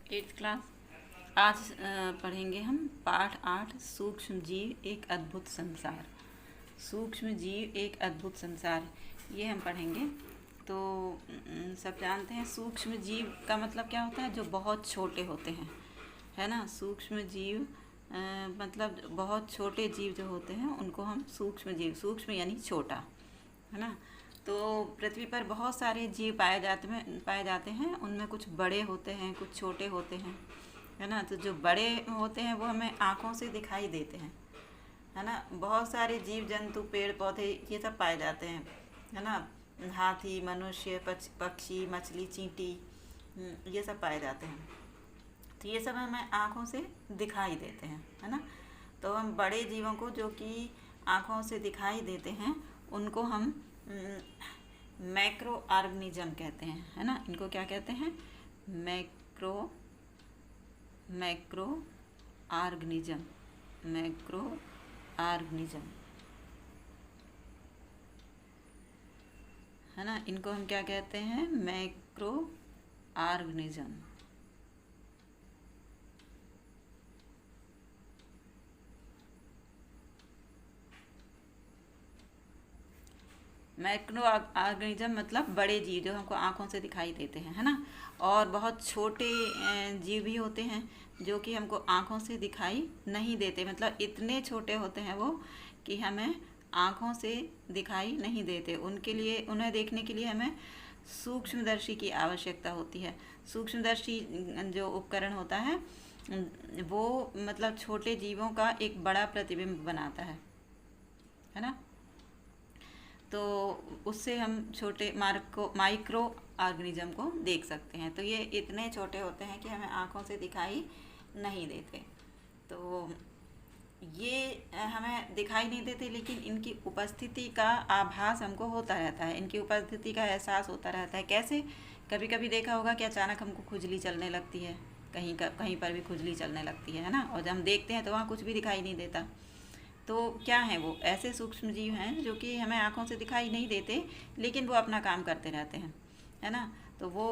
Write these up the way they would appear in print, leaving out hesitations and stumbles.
Eighth class. आज पढ़ेंगे हम पाठ 8 सूक्ष्म जीव एक अद्भुत संसार। सूक्ष्म जीव एक अद्भुत संसार, ये हम पढ़ेंगे। तो सब जानते हैं सूक्ष्म जीव का मतलब क्या होता है, जो बहुत छोटे होते हैं, है ना। सूक्ष्म जीव मतलब बहुत छोटे जीव जो होते हैं उनको हम सूक्ष्म जीव, सूक्ष्म यानी छोटा, है ना। तो पृथ्वी पर बहुत सारे जीव पाए जाते हैं। उनमें कुछ बड़े होते हैं, कुछ छोटे होते हैं, है ना। तो जो बड़े होते हैं वो हमें आँखों से दिखाई देते हैं, है ना। बहुत सारे जीव जंतु, पेड़ पौधे, ये सब पाए जाते हैं, है ना। हाथी, मनुष्य, पक्षी, मछली, चींटी, ये सब पाए जाते हैं। तो ये सब हमें आँखों से दिखाई देते हैं, है ना। तो हम बड़े जीवों को जो कि आँखों से दिखाई देते हैं उनको हम मैक्रो ऑर्गेनिज्म कहते हैं, है ना। इनको क्या कहते हैं? Macro macro organism, macro organism, है ना। इनको हम क्या कहते हैं? Macro organism. मैक्रो ऑर्गेनिज्म मतलब बड़े जीव जो हमको आँखों से दिखाई देते हैं, है ना। और बहुत छोटे जीव भी होते हैं जो कि हमको आँखों से दिखाई नहीं देते, मतलब इतने छोटे होते हैं वो कि हमें आँखों से दिखाई नहीं देते। उनके लिए, उन्हें देखने के लिए हमें सूक्ष्मदर्शी की आवश्यकता होती है। सूक्ष्मदर्शी जो उपकरण होता है वो मतलब छोटे जीवों का एक बड़ा प्रतिबिंब बनाता है ना। तो उससे हम छोटे माइक्रो ऑर्गेनिज्म को देख सकते हैं। तो ये इतने छोटे होते हैं कि हमें आँखों से दिखाई नहीं देते। तो ये हमें दिखाई नहीं देते, लेकिन इनकी उपस्थिति का आभास हमको होता रहता है, इनकी उपस्थिति का एहसास होता रहता है। कैसे? कभी कभी देखा होगा कि अचानक हमको खुजली चलने लगती है, कहीं पर भी खुजली चलने लगती है ना। और जब हम देखते हैं तो वहाँ कुछ भी दिखाई नहीं देता। तो क्या हैं वो? ऐसे सूक्ष्म जीव हैं जो कि हमें आँखों से दिखाई नहीं देते, लेकिन वो अपना काम करते रहते हैं, है ना। तो वो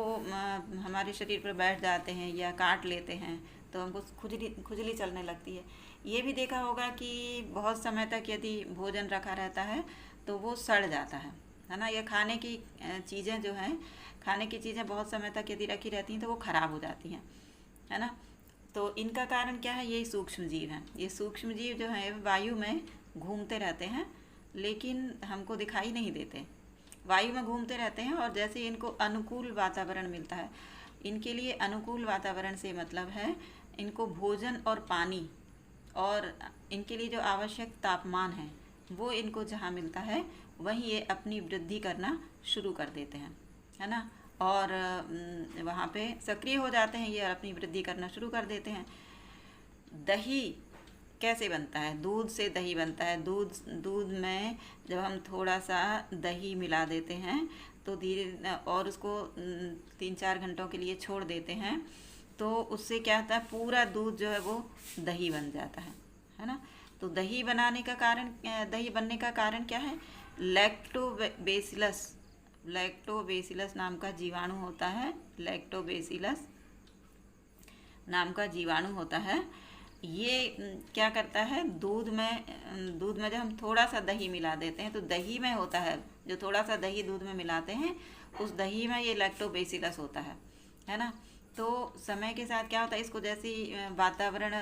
हमारे शरीर पर बैठ जाते हैं या काट लेते हैं तो हमको खुजली चलने लगती है। ये भी देखा होगा कि बहुत समय तक यदि भोजन रखा रहता है तो वो सड़ जाता है ना। या खाने की चीज़ें जो हैं, खाने की चीज़ें बहुत समय तक यदि रखी रहती हैं तो वो ख़राब हो जाती हैं, है ना। तो इनका कारण क्या है? यही सूक्ष्म जीव हैं। ये सूक्ष्म जीव जो हैं वायु में घूमते रहते हैं, लेकिन हमको दिखाई नहीं देते। वायु में घूमते रहते हैं और जैसे इनको अनुकूल वातावरण मिलता है, इनके लिए अनुकूल वातावरण से मतलब है इनको भोजन और पानी और इनके लिए जो आवश्यक तापमान है वो इनको जहाँ मिलता है वहीं ये अपनी वृद्धि करना शुरू कर देते हैं, है ना। और वहाँ पे सक्रिय हो जाते हैं ये और अपनी वृद्धि करना शुरू कर देते हैं। दही कैसे बनता है? दूध से दही बनता है। दूध में जब हम थोड़ा सा दही मिला देते हैं तो धीरे और उसको 3-4 घंटों के लिए छोड़ देते हैं तो उससे क्या होता है, पूरा दूध जो है वो दही बन जाता है ना। तो दही बनाने का कारण, दही बनने का कारण क्या है? लैक्टोबेसिलस, लैक्टोबेसिलस नाम का जीवाणु होता है। लैक्टोबेसिलस नाम का जीवाणु होता है। ये क्या करता है, दूध में जब हम थोड़ा सा दही मिला देते हैं तो दही में होता है, जो थोड़ा सा दही दूध में मिलाते हैं उस दही में ये लैक्टोबेसिलस होता है ना। तो समय के साथ क्या होता है, इसको जैसे वातावरण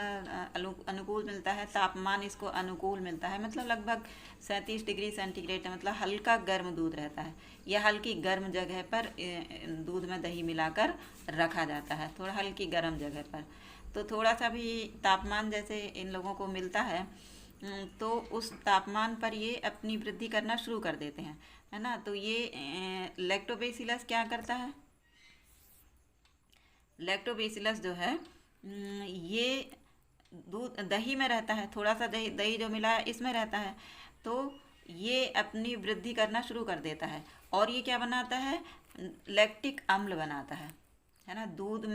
अनुकूल मिलता है, तापमान इसको अनुकूल मिलता है, मतलब लगभग 37 डिग्री सेंटीग्रेड, मतलब हल्का गर्म दूध रहता है या हल्की गर्म जगह पर दूध में दही मिलाकर रखा जाता है, थोड़ा हल्की गर्म जगह पर। तो थोड़ा सा भी तापमान जैसे इन लोगों को मिलता है तो उस तापमान पर ये अपनी वृद्धि करना शुरू कर देते हैं, है ना। तो ये लैक्टोबेसिलस क्या करता है? लैक्टोबेसिलस जो है ये दूध दही में रहता है, थोड़ा सा दही दही जो मिला है इसमें रहता है। तो ये अपनी वृद्धि करना शुरू कर देता है और ये क्या बनाता है? लैक्टिक अम्ल बनाता है ना। दूध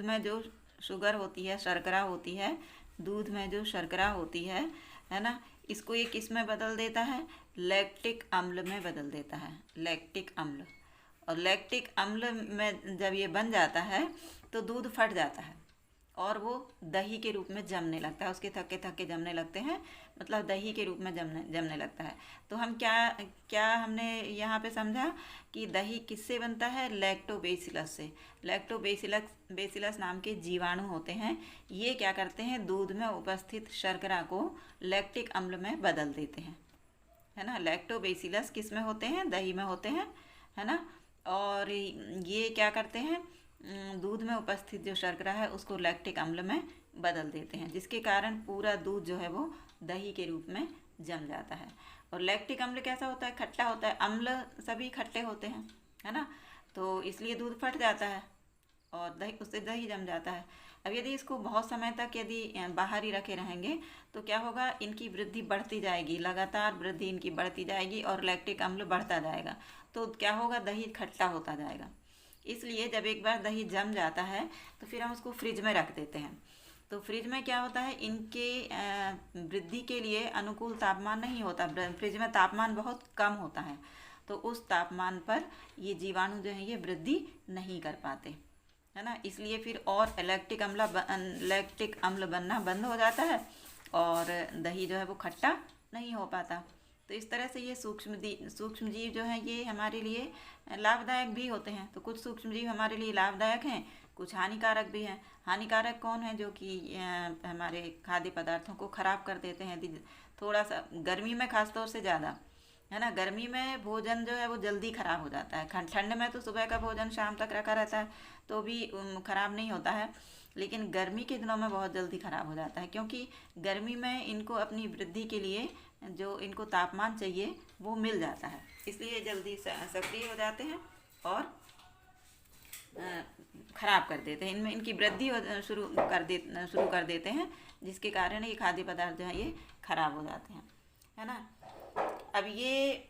में जो शुगर होती है, शर्करा होती है, दूध में जो शर्करा होती है ना, इसको ये किस में बदल देता है? लैक्टिक अम्ल में बदल देता है, लैक्टिक अम्ल। और लैक्टिक अम्ल में जब ये बन जाता है तो दूध फट जाता है और वो दही के रूप में जमने लगता है, उसके थक्के थक्के जमने लगते हैं, मतलब दही के रूप में जमने लगता है। तो हम क्या क्या हमने यहाँ पे समझा कि दही किससे बनता है? लैक्टोबैसिलस से। लैक्टोबैसिलस नाम के जीवाणु होते हैं, ये क्या करते हैं, दूध में उपस्थित शर्करा को लैक्टिक अम्ल में बदल देते हैं, है ना। लैक्टोबैसिलस किस में होते हैं? दही में होते हैं, है ना। और ये क्या करते हैं, दूध में उपस्थित जो शर्करा है उसको लैक्टिक अम्ल में बदल देते हैं, जिसके कारण पूरा दूध जो है वो दही के रूप में जम जाता है। और लैक्टिक अम्ल कैसा होता है? खट्टा होता है। अम्ल सभी खट्टे होते हैं, है ना, तो इसलिए दूध फट जाता है और दही, उससे दही जम जाता है। अब यदि इसको बहुत समय तक यदि बाहर ही रखे रहेंगे तो क्या होगा, इनकी वृद्धि बढ़ती जाएगी, लगातार वृद्धि इनकी बढ़ती जाएगी और लैक्टिक अम्ल बढ़ता जाएगा, तो क्या होगा, दही खट्टा होता जाएगा। इसलिए जब एक बार दही जम जाता है तो फिर हम उसको फ्रिज में रख देते हैं। तो फ्रिज में क्या होता है, इनके वृद्धि के लिए अनुकूल तापमान नहीं होता, फ्रिज में तापमान बहुत कम होता है, तो उस तापमान पर ये जीवाणु जो है ये वृद्धि नहीं कर पाते, है ना। इसलिए फिर और लैक्टिक अम्ल बनना बंद हो जाता है और दही जो है वो खट्टा नहीं हो पाता। तो इस तरह से ये सूक्ष्म जीव जो हैं ये हमारे लिए लाभदायक भी होते हैं। तो कुछ सूक्ष्म जीव हमारे लिए लाभदायक हैं, कुछ हानिकारक भी हैं। हानिकारक कौन है? जो कि हमारे खाद्य पदार्थों को ख़राब कर देते हैं, थोड़ा सा गर्मी में खास तौर से ज़्यादा, है ना। गर्मी में भोजन जो है वो जल्दी ख़राब हो जाता है। ठंड में तो सुबह का भोजन शाम तक रखा रहता है तो भी ख़राब नहीं होता है, लेकिन गर्मी के दिनों में बहुत जल्दी ख़राब हो जाता है, क्योंकि गर्मी में इनको अपनी वृद्धि के लिए जो इनको तापमान चाहिए वो मिल जाता है, इसलिए जल्दी सक्रिय हो जाते हैं और ख़राब कर देते हैं। इनमें इनकी वृद्धि शुरू कर देते हैं, जिसके कारण ये खाद्य पदार्थ जो है ये ख़राब हो जाते हैं, है ना। अब ये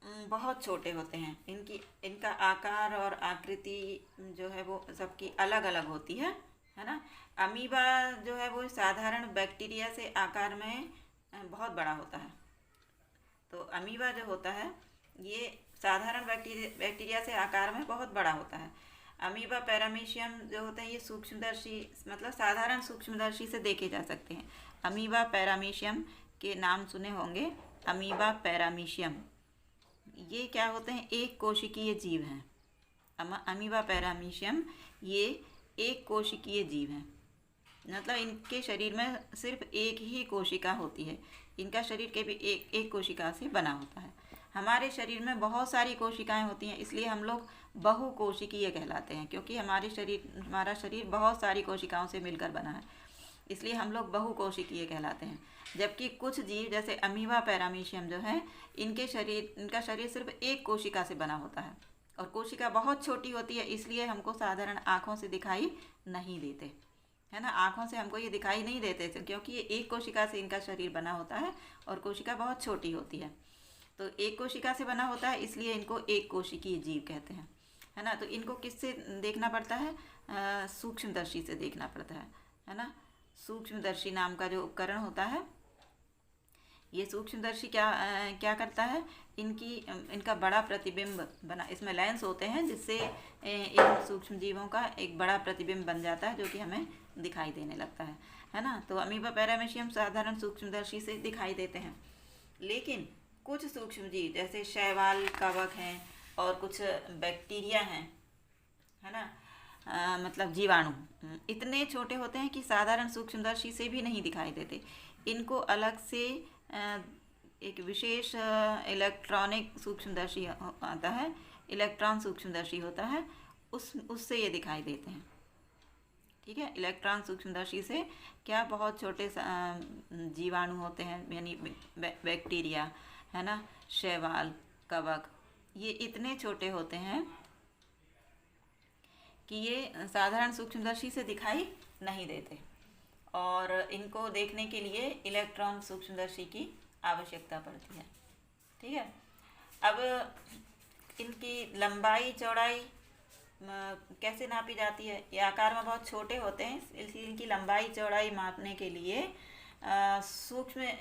बहुत छोटे होते हैं, इनका आकार और आकृति जो है वो सबकी अलग अलग होती है ना। अमीबा जो है वो साधारण बैक्टीरिया से आकार में बहुत बड़ा होता है। तो अमीबा जो होता है ये साधारण बैक्टीरिया से आकार में बहुत बड़ा होता है। अमीबा पैरामीशियम जो होते हैं ये सूक्ष्मदर्शी, मतलब साधारण सूक्ष्मदर्शी से देखे जा सकते हैं। अमीबा पैरामीशियम के नाम सुने होंगे, अमीबा पैरामीशियम, ये क्या होते हैं, एक कोशिकीय जीव हैं। अमीबा पैरामीशियम ये एक कोशिकीय जीव हैं, मतलब इनके शरीर में सिर्फ एक ही कोशिका होती है। इनका शरीर के भी एक कोशिका से बना होता है। हमारे शरीर में बहुत सारी कोशिकाएं होती हैं, इसलिए हम लोग बहुकोशिकीय कहलाते हैं, क्योंकि हमारा शरीर बहुत सारी कोशिकाओं से मिलकर बना है, इसलिए हम लोग बहुकोशिकीय कहलाते हैं। जबकि कुछ जीव जैसे अमीबा पैरामीशियम जो है इनका शरीर सिर्फ एक कोशिका से बना होता है और कोशिका बहुत छोटी होती है, इसलिए हमको साधारण आँखों से दिखाई नहीं देते, है ना। आँखों से हमको ये दिखाई नहीं देते क्योंकि ये एक कोशिका से इनका शरीर बना होता है और कोशिका बहुत छोटी होती है। तो एक कोशिका से बना होता है इसलिए इनको एक कोशिकीय जीव कहते हैं, है ना। तो इनको किससे देखना पड़ता है? सूक्ष्मदर्शी से देखना पड़ता है ना। सूक्ष्मदर्शी नाम का जो उपकरण होता है, ये सूक्ष्मदर्शी क्या करता है, इनका बड़ा प्रतिबिंब बना, इसमें लेंस होते हैं जिससे इन सूक्ष्म जीवों का एक बड़ा प्रतिबिंब बन जाता है जो कि हमें दिखाई देने लगता है ना। तो अमीबा पैरामीशियम साधारण सूक्ष्मदर्शी से दिखाई देते हैं, लेकिन कुछ सूक्ष्म जीव जैसे शैवाल, कवक हैं और कुछ बैक्टीरिया हैं, है ना, मतलब जीवाणु इतने छोटे होते हैं कि साधारण सूक्ष्मदर्शी से भी नहीं दिखाई देते। इनको अलग से एक विशेष इलेक्ट्रॉनिक सूक्ष्मदर्शी आता है, इलेक्ट्रॉन सूक्ष्मदर्शी होता है, उससे ये दिखाई देते हैं, ठीक है। इलेक्ट्रॉन सूक्ष्मदर्शी से क्या बहुत छोटे जीवाणु होते हैं, यानी बैक्टीरिया, है ना, शैवाल, कवक, ये इतने छोटे होते हैं कि ये साधारण सूक्ष्मदर्शी से दिखाई नहीं देते और इनको देखने के लिए इलेक्ट्रॉन सूक्ष्मदर्शी की आवश्यकता पड़ती है, ठीक है। अब इनकी लंबाई चौड़ाई कैसे नापी जाती है? ये आकार में बहुत छोटे होते हैं, इसलिए इनकी लंबाई चौड़ाई मापने के लिए सूक्ष्म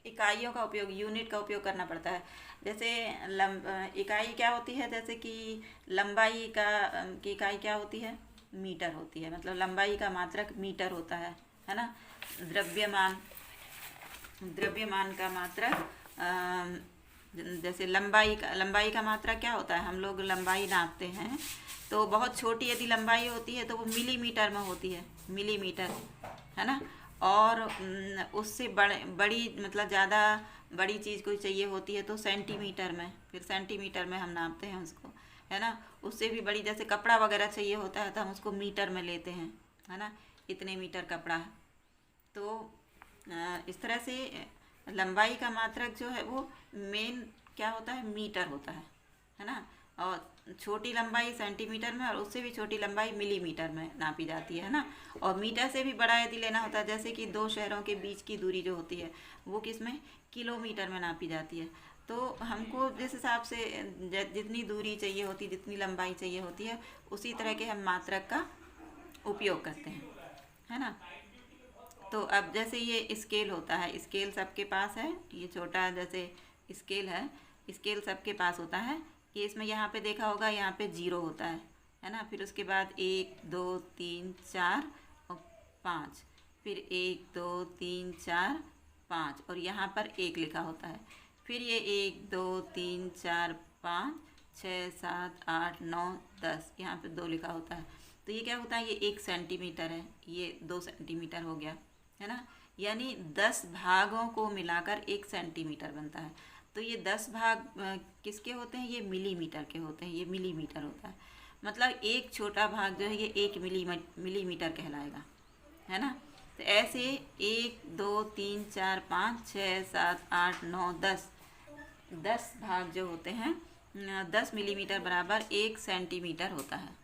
इकाइयों का उपयोग, यूनिट का उपयोग करना पड़ता है। जैसे इकाई क्या होती है, जैसे कि लंबाई की इकाई क्या होती है, मीटर होती है, मतलब लंबाई का मात्रक मीटर होता है ना। द्रव्यमान, द्रव्यमान का मात्रक जैसे लंबाई का मात्रक क्या होता है, हम लोग लंबाई नापते हैं तो बहुत छोटी यदि लंबाई होती है तो वो मिलीमीटर में होती है, मिलीमीटर, है ना। और उससे बड़ी मतलब ज़्यादा बड़ी चीज़ कोई चाहिए होती है तो सेंटीमीटर में, फिर सेंटीमीटर में हम नापते हैं उसको, है ना। उससे भी बड़ी जैसे कपड़ा वगैरह चाहिए होता है तो हम उसको मीटर में लेते हैं, है ना, इतने मीटर कपड़ा है। तो इस तरह से लंबाई का मात्रक जो है वो मेन क्या होता है, मीटर होता है ना। और छोटी लंबाई सेंटीमीटर में और उससे भी छोटी लंबाई मिलीमीटर में नापी जाती है ना। और मीटर से भी बड़ा यदि लेना होता है, जैसे कि दो शहरों के बीच की दूरी जो होती है वो किसमें, किलोमीटर में नापी जाती है। तो हमको जिस हिसाब से जितनी दूरी चाहिए होती, जितनी लंबाई चाहिए होती है, उसी तरह के हम मात्रक का उपयोग करते हैं, है ना। तो अब जैसे ये स्केल होता है, स्केल सबके पास है, ये छोटा जैसे स्केल है, स्केल सबके पास होता है कि इसमें यहाँ पे देखा होगा, यहाँ पे 0 होता है ना। फिर उसके बाद 1 2 3 4 और 5, फिर 1 2 3 4 5 और यहाँ पर 1 लिखा होता है। फिर ये 1 2 3 4 5 6 7 8 9 10, यहाँ पे 2 लिखा होता है। तो ये क्या होता है, ये 1 सेंटीमीटर है, ये 2 सेंटीमीटर हो गया, है ना। यानी 10 भागों को मिलाकर 1 सेंटीमीटर बनता है। तो ये 10 भाग किसके होते हैं, ये मिलीमीटर के होते हैं, ये मिलीमीटर होता है। मतलब एक छोटा भाग जो है ये 1 मिलीमीटर कहलाएगा, है ना। तो ऐसे 1 2 3 4 5 6 7 8 9 10 भाग जो होते हैं, 10 मिलीमीटर बराबर 1 सेंटीमीटर होता है।